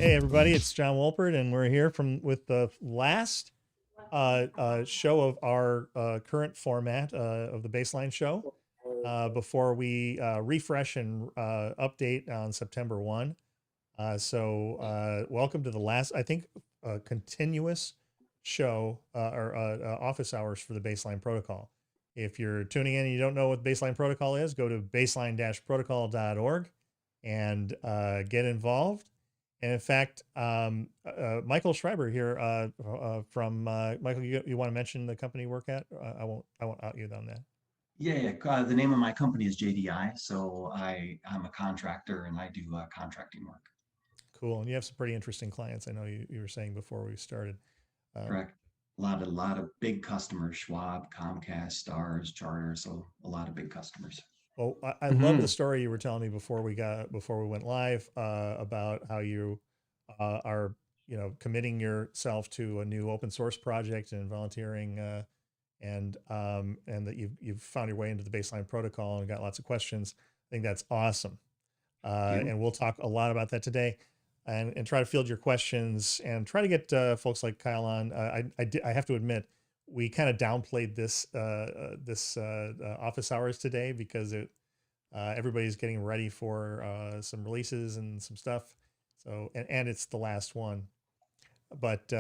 Hey everybody, it's John Wolpert, and we're here with the last show of our current format of the baseline show before we refresh and update on September 1. Welcome to the last, I think, continuous show or office hours for the baseline protocol. If you're tuning in and you don't know what baseline protocol is, go to baseline-protocol.org and get involved. And in fact, Michael Schreiber here from Michael, you want to mention the company you work at? I won't out you on that. Yeah. The name of my company is JDI. So I'm a contractor and I do contracting work. Cool. And you have some pretty interesting clients. I know you were saying before we started. Correct. A lot of big customers: Schwab, Comcast, Stars, Charter. So a lot of big customers. Well, I love the story you were telling me before we went live about how you are committing yourself to a new open source project and volunteering and that you've found your way into the baseline protocol and got lots of questions. I think that's awesome. And we'll talk a lot about that today and try to field your questions and try to get folks like Kyle on. I have to admit, we kind of downplayed this office hours today because everybody's getting ready for some releases and some stuff. So, and it's the last one, but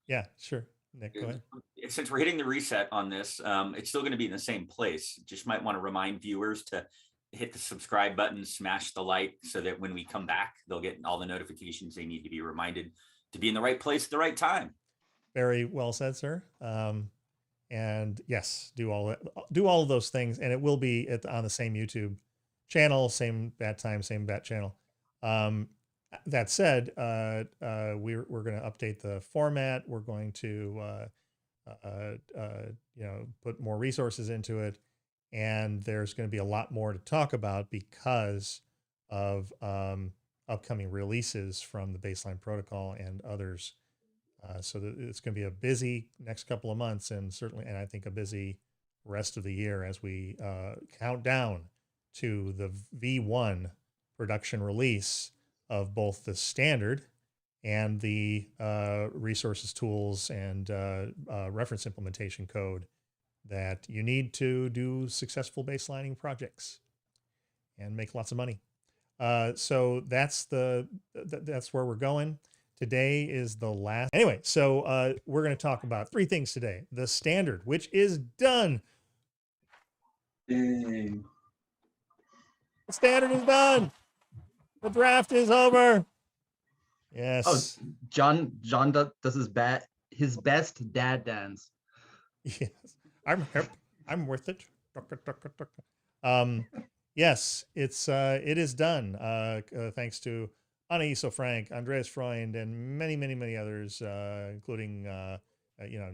yeah, sure. Nick, go ahead. Since we're hitting the reset on this, it's still going to be in the same place. Just might want to remind viewers to hit the subscribe button, smash the like, so that when we come back, they'll get all the notifications they need to be reminded to be in the right place at the right time. Very well said, sir. And yes, do all of those things, and it will be on the same YouTube channel, same bat time, same bat channel. That said, we're going to update the format. We're going to put more resources into it, and there's going to be a lot more to talk about because of upcoming releases from the baseline protocol and others. So it's going to be a busy next couple of months, and I think a busy rest of the year as we count down to the V1 production release of both the standard and the resources, tools, and reference implementation code that you need to do successful baselining projects and make lots of money. So that's where we're going. Today is the last. Anyway, so we're going to talk about three things today. The standard, which is done. Yay. The standard is done. The draft is over. Yes. Oh, John does his best dad dance. Yes. I'm hip. I'm worth it. Yes, it is done. Thanks to Anais Frank, Andreas Freund, and many others, including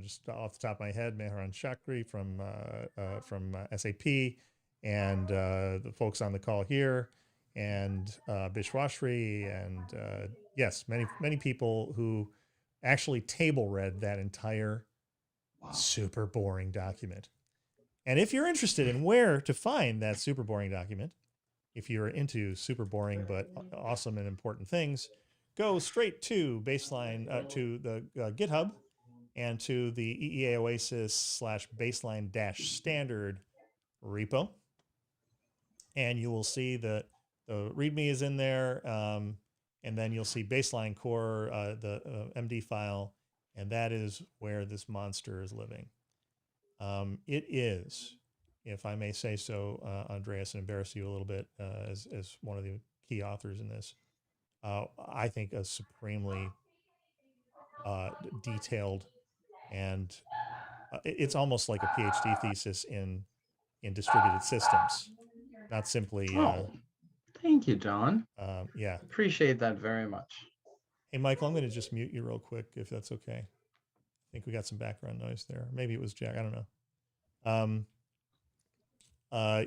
just off the top of my head, Mehran Chakri from SAP, and the folks on the call here, and Bishwashri, and yes, many people who actually table read that entire super boring document. And if you're interested in where to find that super boring document, if you're into super boring but awesome and important things, go straight to baseline to the GitHub and to the EEA Oasis /baseline-standard repo, and you will see that the README is in there, and then you'll see baseline core, the MD file, and that is where this monster is living. It is, if I may say so, Andreas, and embarrass you a little bit as one of the key authors in this, I think a supremely detailed, and it's almost like a PhD thesis in distributed systems, not simply. Thank you, John. Yeah. Appreciate that very much. Hey, Michael, I'm going to just mute you real quick if that's okay. I think we got some background noise there. Maybe it was Jack. I don't know.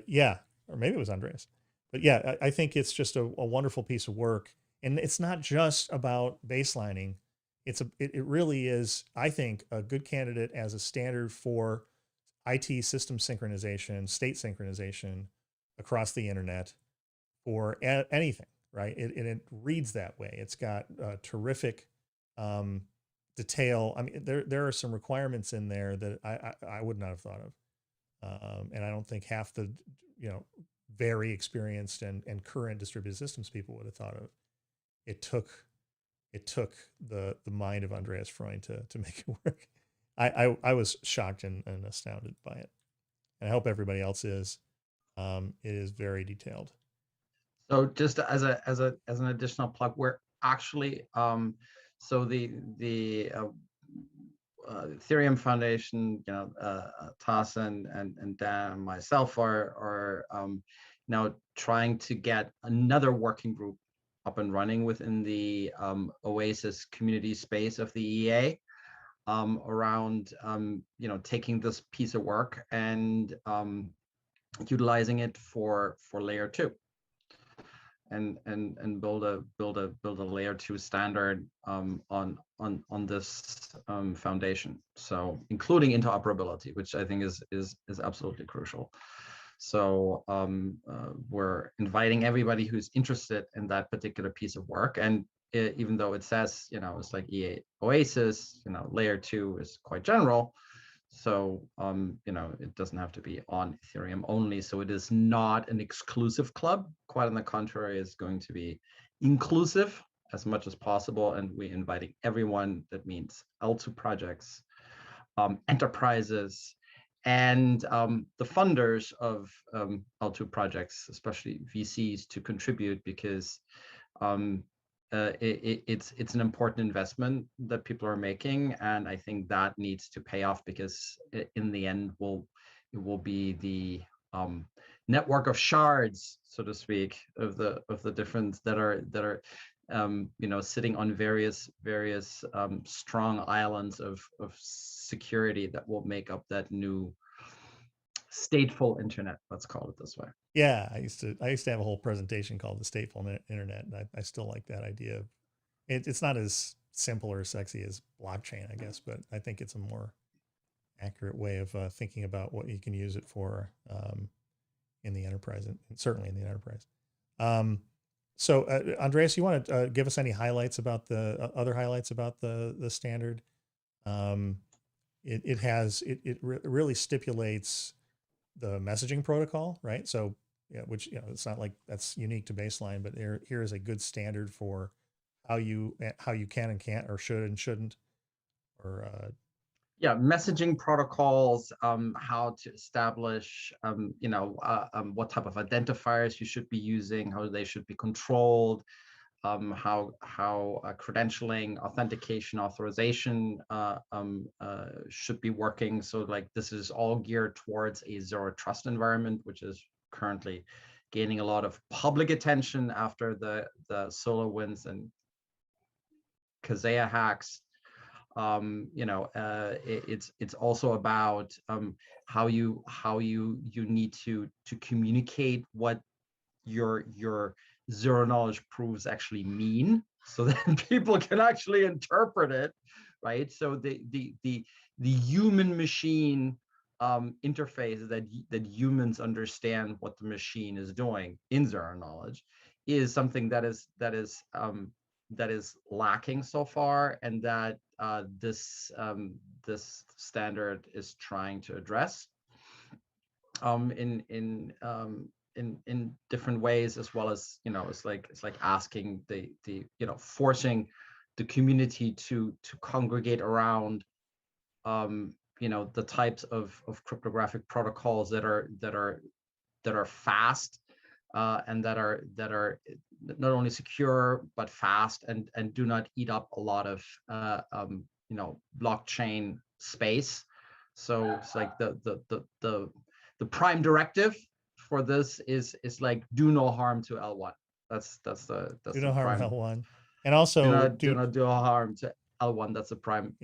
Yeah, or maybe it was Andreas. But yeah, I think it's just a wonderful piece of work, and it's not just about baselining. It really is, I think, a good candidate as a standard for IT system synchronization, state synchronization across the internet for anything. right? It reads that way. It's got terrific detail. I mean, there are some requirements in there that I would not have thought of, and I don't think half the very experienced and current distributed systems people would have thought of. It took the mind of Andreas Freund to make it work. I was shocked and astounded by it, and I hope everybody else is. It is very detailed. So just as an additional plug, we're actually so the Ethereum Foundation, Tas and Dan and myself are now trying to get another working group up and running within the Oasis community space of the EA around taking this piece of work and utilizing it for layer 2 and build a layer 2 standard on this foundation. So including interoperability, which I think is absolutely crucial. So we're inviting everybody who's interested in that particular piece of work. And even though it says, it's like EA Oasis, layer 2 is quite general. So, it doesn't have to be on Ethereum only. So it is not an exclusive club. Quite on the contrary, it's going to be inclusive as much as possible. And we're inviting everyone. That means L2 projects, enterprises, and the funders of L2 projects, especially VCs, to contribute, because it's an important investment that people are making, and I think that needs to pay off, because in the end it will be the network of shards, so to speak, of the different that are sitting on various strong islands of security that will make up that new stateful internet. Let's call it this way. Yeah, I used to have a whole presentation called the stateful internet, and I still like that idea. It's not as simple or sexy as blockchain, I guess, but I think it's a more accurate way of thinking about what you can use it for in the enterprise, and certainly in the enterprise. So Andreas, you want to give us any highlights about the other highlights about the standard? It really stipulates the messaging protocol, right? So which it's not like that's unique to Baseline, but here is a good standard for how you can and can't, or should and shouldn't, or messaging protocols, how to establish what type of identifiers you should be using, how they should be controlled, how credentialing, authentication, authorization should be working. So like this is all geared towards a zero trust environment, which is currently gaining a lot of public attention after the SolarWinds and Kaseya hacks. It's also about how you need to communicate what your zero knowledge proofs actually mean, so that people can actually interpret it, right? So the human machine interface that humans understand what the machine is doing in zero knowledge is something that is lacking so far, and that this standard is trying to address in different ways, as well as it's like asking the forcing the community to congregate around the types of cryptographic protocols that are fast and that are not only secure but fast, and do not eat up a lot of blockchain space. So it's like the prime directive for this is like do no harm to L1. That's do no harm to L1, and also do not do harm to L1. That's a prime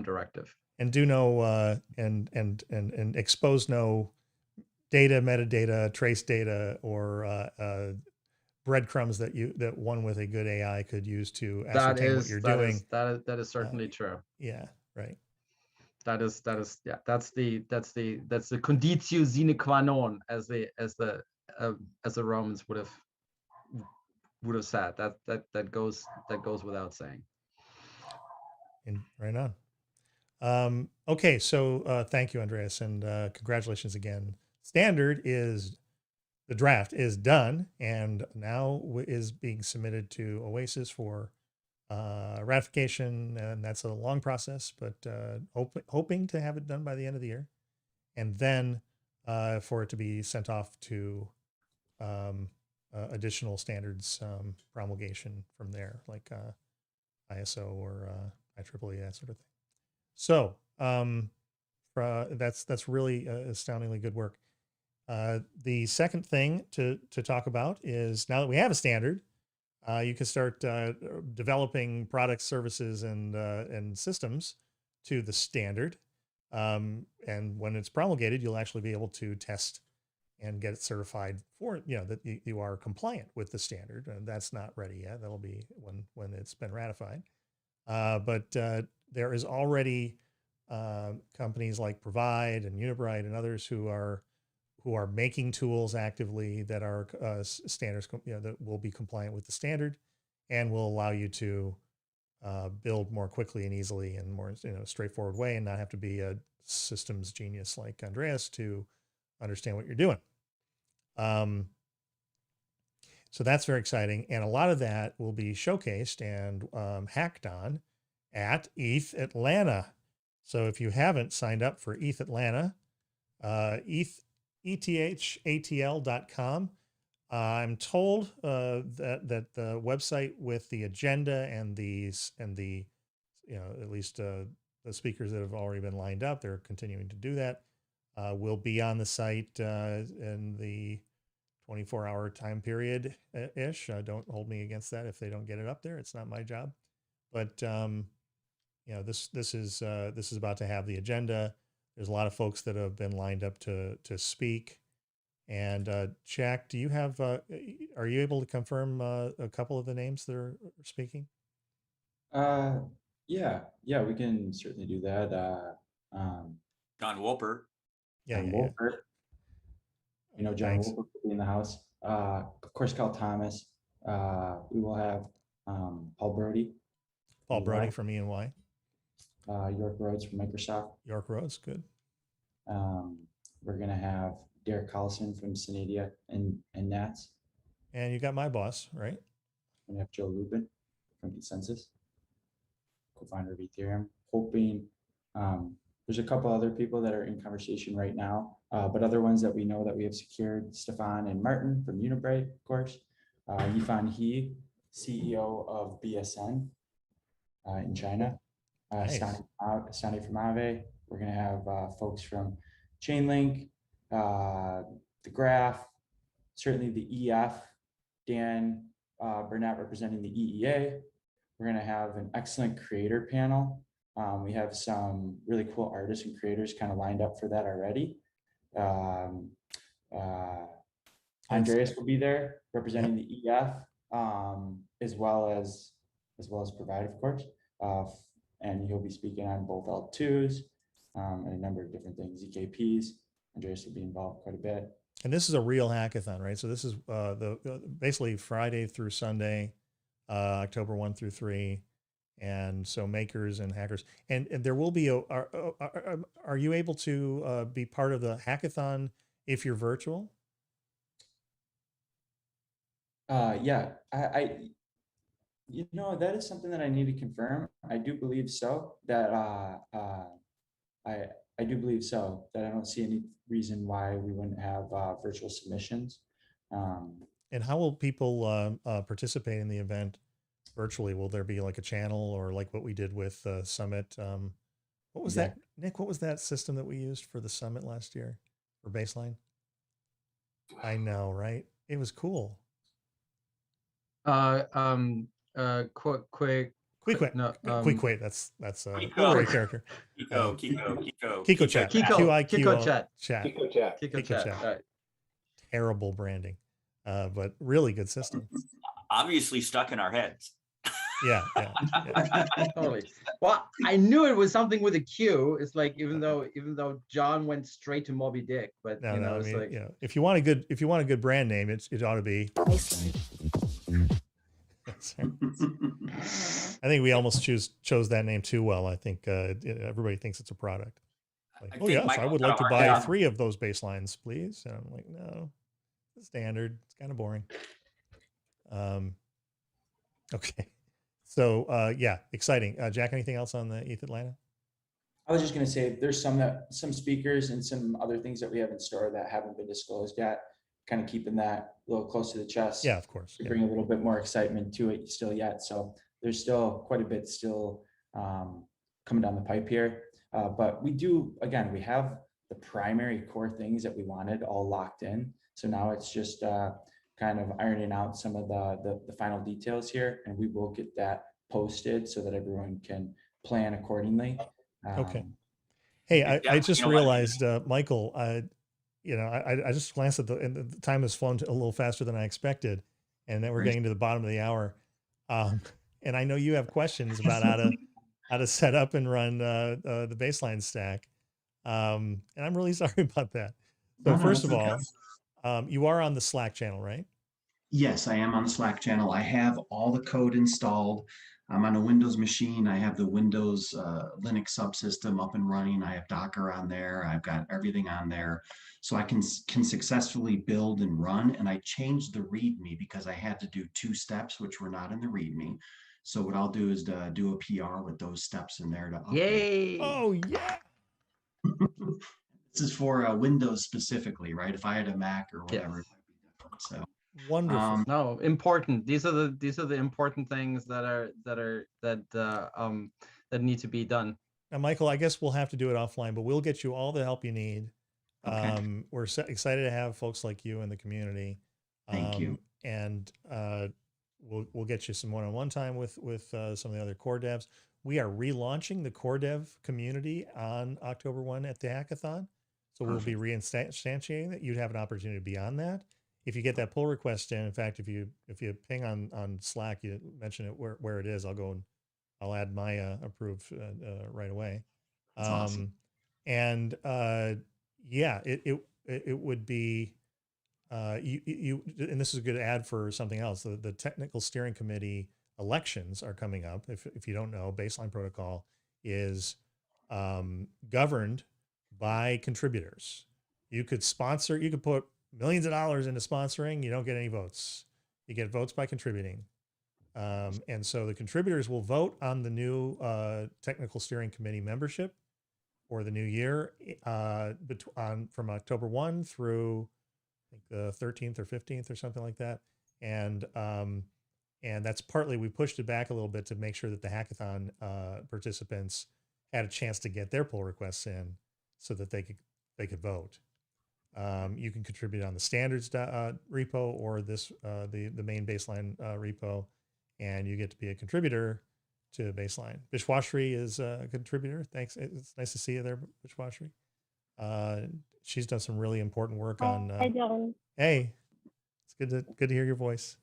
directive. And do no and expose no data, metadata, trace data, or breadcrumbs that one with a good AI could use to ascertain what you're doing. That is certainly true. Yeah, right. That is that's the conditio sine qua non, as the Romans would have would have said. That goes without saying. Right on. Okay, so thank you, Andreas, and congratulations again. The draft is done and now is being submitted to Oasis for ratification, and that's a long process, but hoping to have it done by the end of the year, and then for it to be sent off to additional standards promulgation from there, like ISO or IEEE, that sort of thing. So that's really astoundingly good work. The second thing to talk about is, now that we have a standard, you can start developing products, services, and systems to the standard. And when it's promulgated, you'll actually be able to test and get it certified for, that you are compliant with the standard. And that's not ready yet. That'll be when it's been ratified. But there is already companies like Provide and Unibright and others who are making tools actively that are standards, that will be compliant with the standard and will allow you to build more quickly and easily and more straightforward way, and not have to be a systems genius like Andreas to understand what you're doing. So that's very exciting, and a lot of that will be showcased and hacked on at Eth Atlanta. So if you haven't signed up for Eth Atlanta, ethatl.com. I'm told that the website with the agenda and the at least the speakers that have already been lined up, they're continuing to do that, will be on the site in the 24-hour time period ish. Don't hold me against that if they don't get it up there. It's not my job, but this is about to have the agenda. There's a lot of folks that have been lined up to speak. And Jack, do you have? Are you able to confirm a couple of the names that are speaking? Yeah, we can certainly do that. John Wolpert. Yeah. Wolpert. John Thanks. Wolpert will be in the house. Of course, Cal Thomas. We will have Paul Brody. Paul Brody from E&Y. York Rhodes from Microsoft. York Rhodes, good. We're gonna have Derek Collison from Synadia and Nats. And you got my boss, right? We have Joe Lubin from Consensus, co-founder of Ethereum. Hoping there's a couple other people that are in conversation right now, but other ones that we know that we have secured: Stefan and Martin from Unibright, of course. Yifan He, CEO of BSN in China. Nice. Sani from Aave. We're going to have folks from Chainlink, the Graph, certainly the EF, Dan Burnett representing the EEA. We're going to have an excellent creator panel. We have some really cool artists and creators kind of lined up for that already. Andreas will be there representing the EF, as well as Provide, of course. And he'll be speaking on both L2s and a number of different things, EKPs. Andreas will be involved quite a bit. And this is a real hackathon, right? So this is basically Friday through Sunday, October 1 through 3. And so makers and hackers. And there will be are you able to be part of the hackathon if you're virtual? Yeah, that is something that I need to confirm. I do believe so. That I do believe so. That I don't see any reason why we wouldn't have virtual submissions. And how will people participate in the event virtually? Will there be like a channel, or like what we did with Summit? What was that, Nick? What was that system that we used for the Summit last year for Baseline? I know, right? It was cool. Quick. No, quick. That's a Kiko. literary character. Kiko Chat. Kiko Chat. Kiko Chat. Right. Terrible branding, but really good system. Obviously stuck in our heads. Yeah. Totally. Well, I knew it was something with a Q. It's like even though John went straight to Moby Dick, but if you want a good brand name, it ought to be I think we almost chose that name too well. I think everybody thinks it's a product. Like, I oh think yes, I Michael's would got a like to hard buy time. 3 of those baselines, please. And I'm like, no, it's standard. It's kind of boring. Okay. So yeah, exciting. Jack, anything else on the Eth Atlanta? I was just gonna say, there's some speakers and some other things that we have in store that haven't been disclosed yet. Kind of keeping that a little close to the chest. Yeah, of course. To Yeah. bring a little bit more excitement to it still yet. So there's still quite a bit still coming down the pipe here. But we do, again, we have the primary core things that we wanted all locked in. So now it's just kind of ironing out some of the final details here, and we will get that posted so that everyone can plan accordingly. Okay. Hey, I Definitely, just you know what? realized, Michael, I just glanced at and the time has flown a little faster than I expected, and then we're Right. getting to the bottom of the hour. And I know you have questions about how to set up and run the baseline stack. And I'm really sorry about that. So No, first of that's all, okay. you are on the Slack channel, right? Yes, I am on the Slack channel. I have all the code installed. I'm on a Windows machine. I have the Windows Linux subsystem up and running. I have Docker on there. I've got everything on there. So I can successfully build and run. And I changed the README because I had to do 2 steps, which were not in the README. So what I'll do is do a PR with those steps in there to update. Yay! Oh yeah. This is for Windows specifically, right? If I had a Mac or Yes. whatever, it might be different. So Wonderful. No, important. These are the important things that need to be done. Now, Michael, I guess we'll have to do it offline, but we'll get you all the help you need. Okay. We're excited to have folks like you in the community. Thank you. And we'll get you some one-on-one time with some of the other core devs. We are relaunching the core dev community on October 1 at the hackathon. So we'll be reinstantiating that. You'd have an opportunity to be on that. If you get that pull request in fact, if you ping on Slack, you mention it where it is, I'll go and I'll add my approved right away. That's awesome. And yeah, it would be you and this is a good ad for something else. The technical steering committee elections are coming up. If you don't know, Baseline Protocol is governed by contributors. You could put millions of dollars into sponsoring. You don't get any votes. You get votes by contributing. And so the contributors will vote on the new technical steering committee membership for the new year from October 1 through I think the 13th or 15th or something like that. And that's partly we pushed it back a little bit to make sure that the hackathon participants had a chance to get their pull requests in so that they could vote. You can contribute on the standards repo or the main baseline repo, and you get to be a contributor to baseline. Bishwashri is a contributor. Thanks. It's nice to see you there, Bishwashri. She's done some really important work on. Hi, John. Hey, it's good to hear your voice.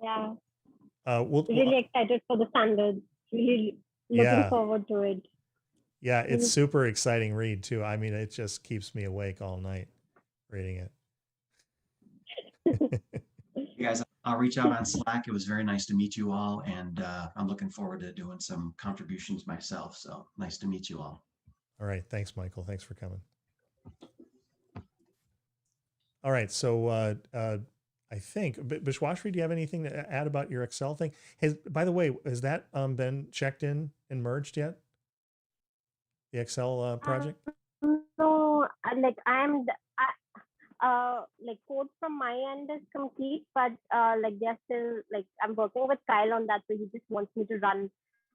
Yeah. We'll Really excited for the standards. Really looking forward to it. Yeah, it's super exciting read too. I mean, it just keeps me awake all night reading it. You guys, I'll reach out on Slack. It was very nice to meet you all, and I'm looking forward to doing some contributions myself. So nice to meet you all. All right, thanks, Michael. Thanks for coming. All right, so I think Bishwashri, do you have anything to add about your Excel thing? By the way, has that been checked in and merged yet? The Excel project? No, like like code from my end is complete, but like they're still like I'm working with Kyle on that, so he just wants me to run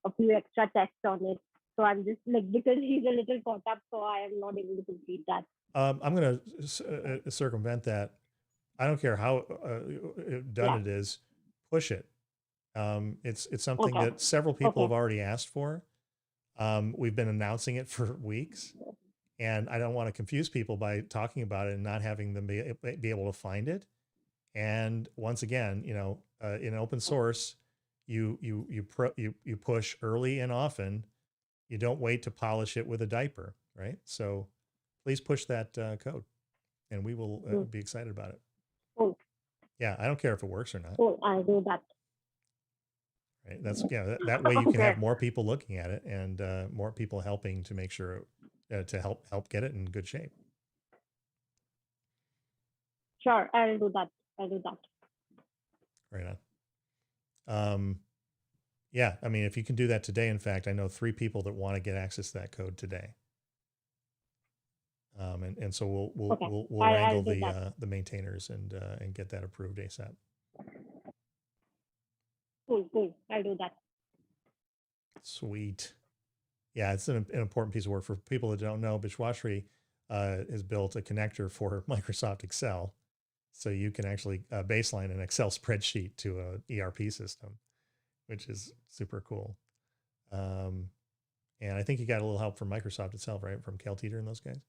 a few extra tests on it. So I'm just like, because he's a little caught up, so I am not able to complete that. I'm going to circumvent that. I don't care how done it is, push it. It's something that several people have already asked for. We've been announcing it for weeks, and I don't want to confuse people by talking about it and not having them be able to find it. And once again, in open source, you push early and often. You don't wait to polish it with a diaper, right? So please push that code, and we will be excited about it. Cool. Yeah, I don't care if it works or not. Cool. I'll do that. Right. That's that way you can have Okay. more people looking at it and more people helping to make sure to help get it in good shape. Sure, I'll do that. I'll do that. Right on. Yeah, I mean, if you can do that today, in fact, I know 3 people that want to get access to that code today. And so we'll Okay. we'll I'll wrangle do that. the maintainers and get that approved ASAP. Cool. I'll do that. Sweet. Yeah, it's an important piece of work for people that don't know. Bishwashri has built a connector for Microsoft Excel, so you can actually baseline an Excel spreadsheet to a ERP system, which is super cool. And I think you got a little help from Microsoft itself, right? From Cal Teeter and those guys.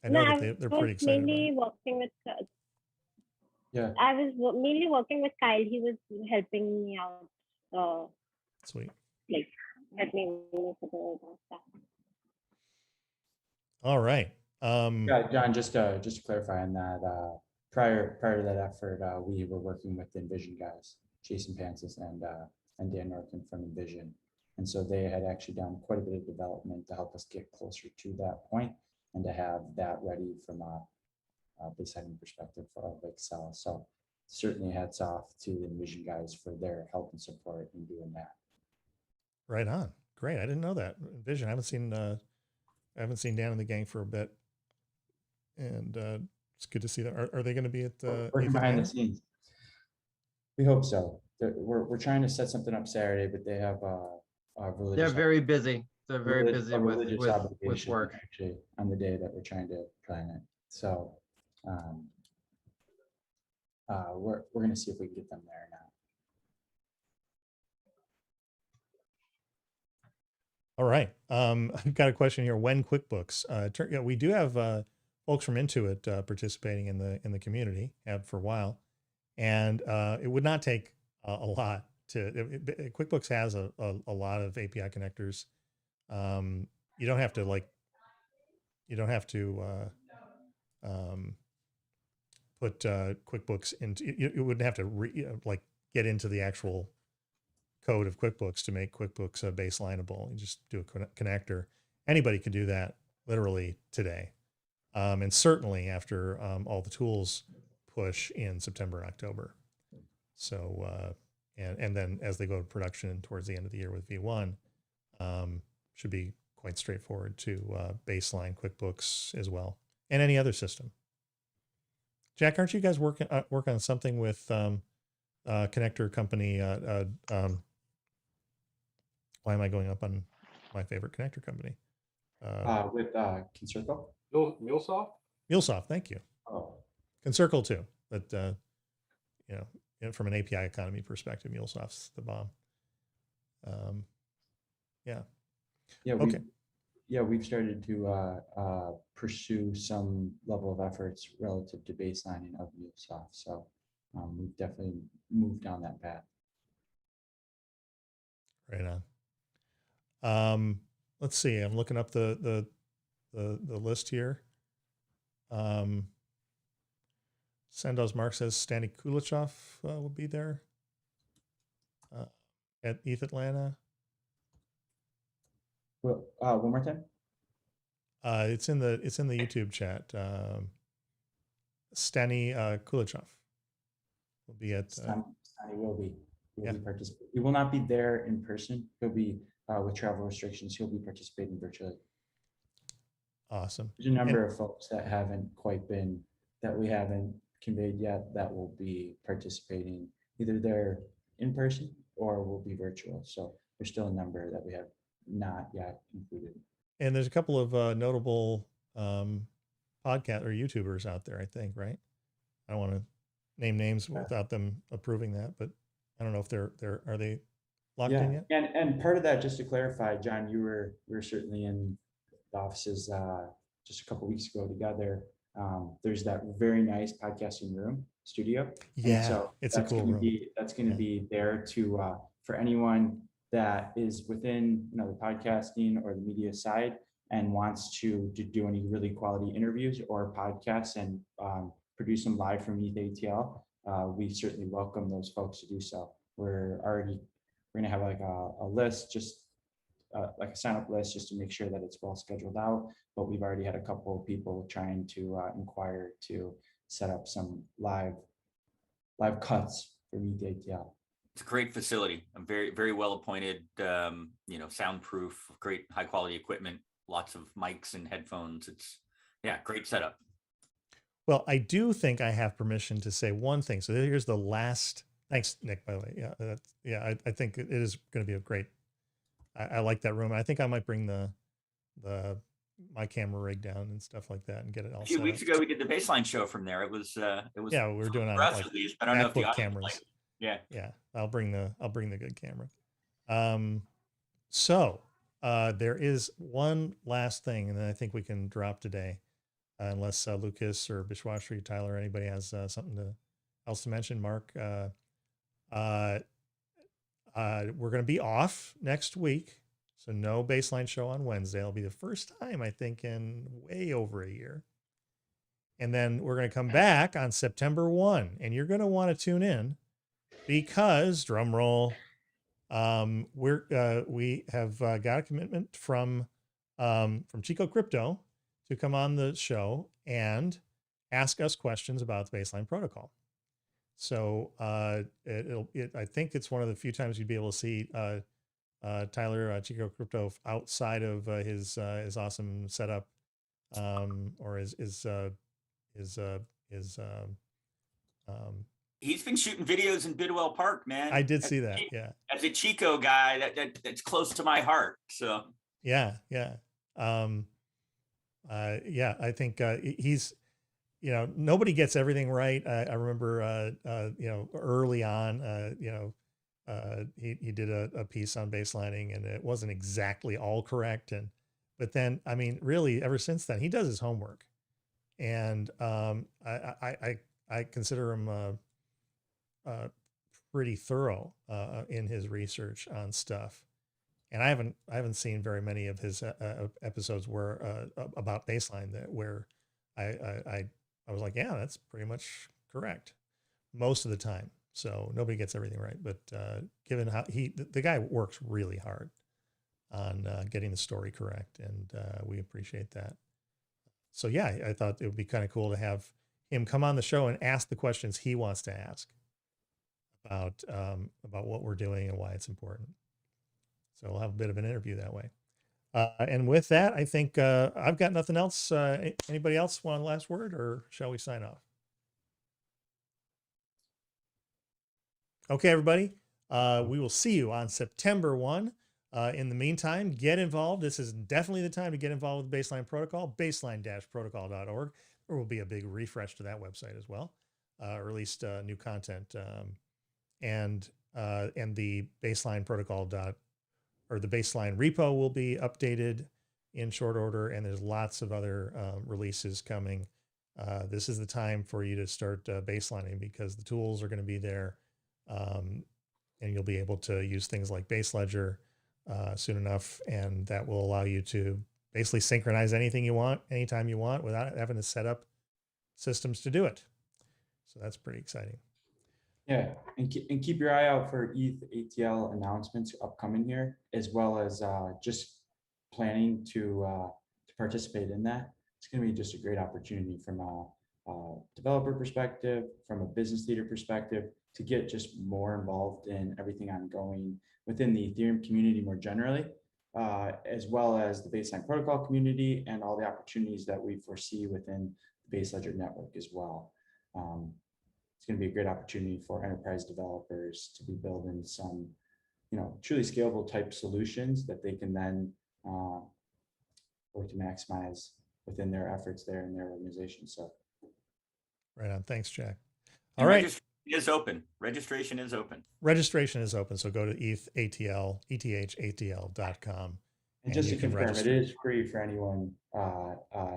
I know No, that they're I was pretty excited about mainly it. working with. Yeah. I was mainly working with Kyle. He was helping me out. Sweet. Like helping me with all that. All right. Yeah, John, just to clarify on that, prior to that effort, we were working with the Envision guys, Jason Pansis and Dan Norton from Envision. And so they had actually done quite a bit of development to help us get closer to that point and to have that ready from a baseline perspective for Excel. So certainly hats off to the Envision guys for their help and support in doing that. Right on. Great. I didn't know that. Envision. I haven't seen Dan and the gang for a bit, and it's good to see them. Are they going to be at Working Eth behind the Atlanta? scenes. We hope so. We're trying to set something up Saturday, but they have a religious. They're very busy. They're very busy with religious obligation work. actually on the day that we're trying to plan it. So we're going to see if we can get them there now. All right. I've got a question here. When QuickBooks? Yeah, we do have folks from Intuit participating in the community, have for a while, and it would not take a lot to. QuickBooks has a lot of API connectors. You don't have to put QuickBooks into. You wouldn't have to get into the actual code of QuickBooks to make QuickBooks baselineable. You just do a connector. Anybody can do that literally today. And certainly after all the tools push in September and October. So, and then as they go to production towards the end of the year with V1, should be quite straightforward to baseline QuickBooks as well, and any other system. Jack, aren't you guys working on something with connector company? Why am I going up on my favorite connector company? With Concircle? MuleSoft? MuleSoft, thank you. Oh, Concircle too, but from an API economy perspective, MuleSoft's the bomb. Yeah. yeah. Okay. We've started to pursue some level of efforts relative to baselining of MuleSoft. So we've definitely moved down that path. Right on. Let's see. I'm looking up the list here. Sandoz Mark says Stani Kulichov will be there at Eth Atlanta. Well, one more time. It's in the YouTube chat. Stani Kulichov will be at. Stani will be. He will Yeah. be participating. He will not be there in person. He'll be with travel restrictions. He'll be participating virtually. Awesome. There's a number of folks that we haven't conveyed yet that will be participating either there in person or will be virtual. So there's still a number that we have not yet included. And there's a couple of notable podcast or YouTubers out there, I think, right? I don't want to name names without them approving that, but I don't know if are they locked in yet? And part of that, just to clarify, John, you were certainly in the offices just a couple of weeks ago together. There's that very nice podcasting room studio. Yeah, so it's a cool room. That's going to be there to for anyone that is within the podcasting or the media side and wants to do any really quality interviews or podcasts and produce them live from Eth ATL, we certainly welcome those folks to do so. We're going to have like a list, just like a sign up list, just to make sure that it's well scheduled out. But we've already had a couple of people trying to inquire to set up some live cuts for Eth ATL. It's a great facility. I'm very, very well appointed, soundproof, great high quality equipment, lots of mics and headphones. It's great setup. Well, I do think I have permission to say one thing. So here's the last. Thanks, Nick, by the way. I think it is going to be a great. I like that room. I think I might bring my camera rig down and stuff like that and get it all. A few weeks ago, we did the baseline show from there. It was we were doing on like, at least, but I don't know if the cameras. like Yeah. I'll bring the good camera. So there is one last thing, and then I think we can drop today, unless Lucas or Bishwashri, Tyler, anybody has something else to mention. Mark, we're going to be off next week, so no baseline show on Wednesday. It'll be the first time, I think, in way over a year. And then we're going to come back on September 1, and you're going to want to tune in because, drum roll, we have got a commitment from Chico Crypto to come on the show and ask us questions about the baseline protocol. So I think it's one of the few times you'd be able to see Tyler Chico Crypto outside of his awesome setup, or he's been shooting videos in Bidwell Park, man. I did see that. Yeah. As a Chico guy, that's close to my heart. So yeah. I think he's, nobody gets everything right. I remember, early on, he did a piece on baselining, and it wasn't exactly all correct. But then, I mean, really, ever since then, he does his homework, and I consider him pretty thorough in his research on stuff. And I haven't seen very many of his episodes where about baseline where I was like, yeah, that's pretty much correct most of the time. So nobody gets everything right, but given how the guy works really hard on getting the story correct, and we appreciate that. So yeah, I thought it would be kind of cool to have him come on the show and ask the questions he wants to ask about what we're doing and why it's important. So we'll have a bit of an interview that way. And with that, I think I've got nothing else. Anybody else want a last word, or shall we sign off? Okay, everybody. We will see you on September 1. In the meantime, get involved. This is definitely the time to get involved with Baseline Protocol, baseline-protocol.org. There will be a big refresh to that website as well. Released new content. And the Baseline Protocol or the baseline repo will be updated in short order, and there's lots of other releases coming. This is the time for you to start baselining, because the tools are going to be there, and you'll be able to use things like Base Ledger soon enough, and that will allow you to basically synchronize anything you want, anytime you want, without having to set up systems to do it. So that's pretty exciting. Yeah, and keep your eye out for Eth ATL announcements upcoming here, as well as just planning to participate in that. It's going to be just a great opportunity from a developer perspective, from a business leader perspective, to get just more involved in everything ongoing within the Ethereum community more generally, as well as the Baseline Protocol community and all the opportunities that we foresee within the Base Ledger network as well. It's going to be a great opportunity for enterprise developers to be building some, truly scalable type solutions that they can then work to maximize within their efforts there in their organization. So, right on. Thanks, Jack. All right. Registration is open. Registration is open. So go to ethatl.com. And just to confirm, it is free for anyone.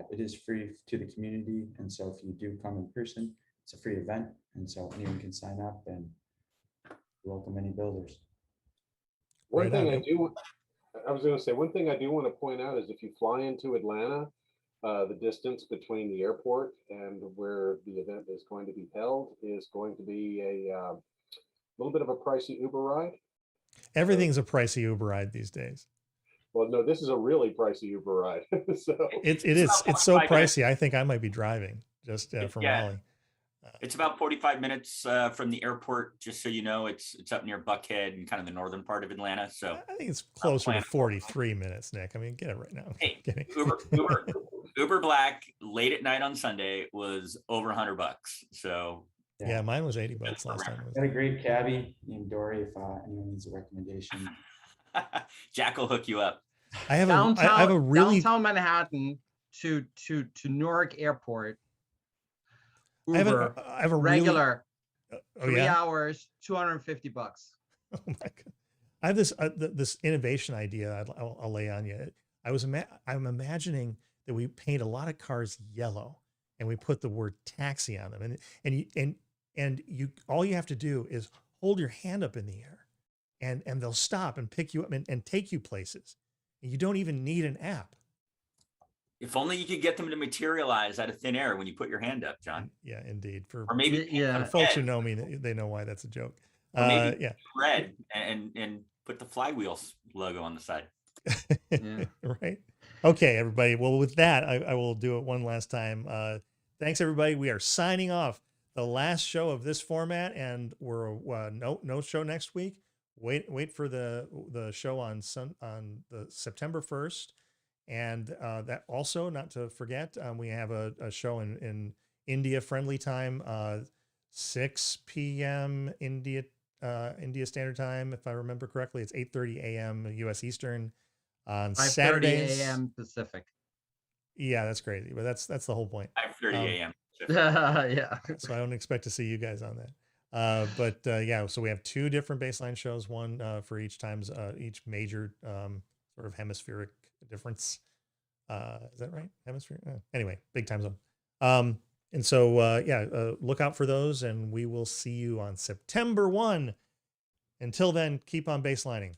It is free to the community. And so if you do come in person, it's a free event. And so anyone can sign up, and welcome any builders. One thing I I was going to say, one thing I do want to point out is if you fly into Atlanta, the distance between the airport and where the event is going to be held is going to be a little bit of a pricey Uber ride. Everything's a pricey Uber ride these days. Well, no, this is a really pricey Uber ride. So It is. It's so 45 minutes. pricey. I think I might be driving just from Yeah. Raleigh. It's about 45 minutes from the airport. Just so you know, it's up near Buckhead and kind of the northern part of Atlanta. So I think it's closer to plan. 43 minutes, Nick. I mean, get it right now. I'm Hey, kidding. Uber Black late at night on Sunday was over $100. So Yeah, mine was $80 last time. Got a great cabbie named Dory. If anyone needs a recommendation, Jack will hook you up. I have downtown, I have a really downtown Manhattan to Newark Airport. I have Uber, a, I have a really, regular oh 3 yeah. hours, $250. Oh my God. I have this this innovation idea I'll lay on you. I'm imagining that we paint a lot of cars yellow and we put the word taxi on them, and you all you have to do is hold your hand up in the air, and they'll stop and pick you up and take you places. And you don't even need an app. If only you could get them to materialize out of thin air when you put your hand up, John. Yeah, indeed. For Or maybe Yeah. folks who know me, they know why that's a joke. Or maybe Yeah. red and put the flywheels logo on the side. Yeah. Right. Okay, everybody. Well, with that, I will do it one last time. Thanks, everybody. We are signing off the last show of this format, and we're no show next week. Wait for the show on the September 1st. And that also, not to forget, we have a show in India friendly time, 6 p.m. India Standard Time, if I remember correctly. It's 8:30 a.m. U.S. Eastern on 5:30 Saturdays. a.m. Pacific. Yeah, that's crazy, but that's the whole point. 5:30 a.m. Yeah. So I don't expect to see you guys on that. But yeah, so we have 2 different baseline shows, one for each major sort of hemispheric difference. Is that right? Hemisphere? Anyway, big time zone. And so look out for those, and we will see you on September 1. Until then, keep on baselining.